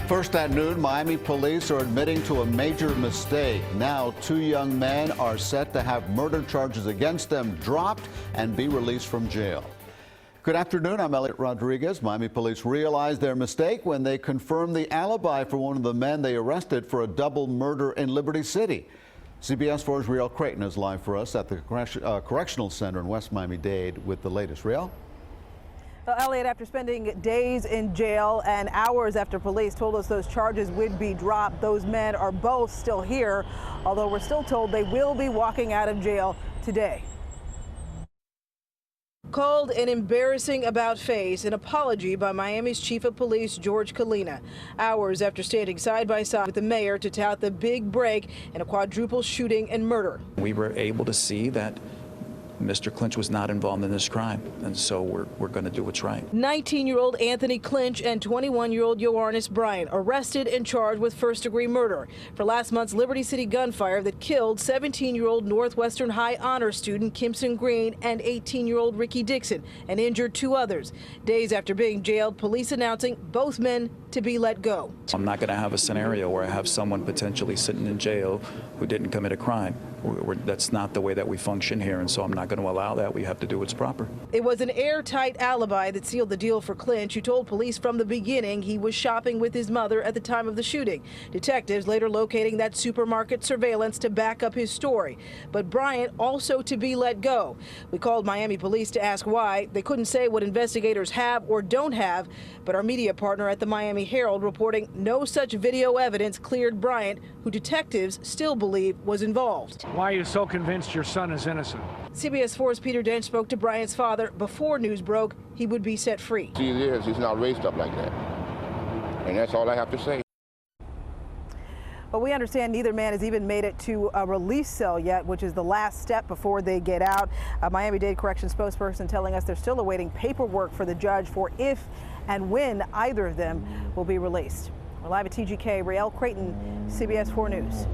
First at noon, Miami police are admitting to a major mistake. Now, two young men are set to have murder charges against them dropped and be released from jail. Good afternoon, I'm Elliot Rodriguez. Miami police realized their mistake when they confirmed the alibi for one of the men they arrested for a double murder in Liberty City. CBS 4's Riel Creighton is live for us at the Correctional Center in West Miami-Dade with the latest. Riel? Well, Elliot, after spending days in jail and hours after police told us those charges would be dropped, those men are both still here, although we're still told they will be walking out of jail today. Called an embarrassing about-face, an apology by Miami's chief of police, George Kalina, hours after standing side by side with the mayor to tout the big break in a quadruple shooting and murder. We were able to see that Mr. Clinch was not involved in this crime, and so we're going to do what's right. 19-year-old Anthony Clinch and 21-year-old Yoarnis Bryant arrested and charged with first-degree murder for last month's Liberty City gunfire that killed 17-year-old Northwestern High honor student Kimson Green and 18-year-old Ricky Dixon and injured two others. Days after being jailed, police announcing both men to be let go. I'm not going to have a scenario where I have someone potentially sitting in jail who didn't commit a crime. That's not the way that we function here, and so I'm not going to allow that. We have to do what's proper. It was an airtight alibi that sealed the deal for Clinch, who told police from the beginning he was shopping with his mother at the time of the shooting. Detectives later locating that supermarket surveillance to back up his story. But Bryant also to be let go. We called Miami police to ask why. They couldn't say what investigators have or don't have, but our media partner at the Miami Herald reporting no such video evidence cleared Bryant, who detectives still believe was involved. Why are you so convinced your son is innocent? CBS 4's Peter Dent spoke to Bryant's father before news broke he would be set free. He is. He's not raised up like that. And that's all I have to say. But we understand neither man has even made it to a release cell yet, which is the last step before they get out. A Miami-Dade Corrections spokesperson telling us they're still awaiting paperwork for the judge for if and when either of them will be released. We're live at TGK. Riel Creighton, CBS 4 News.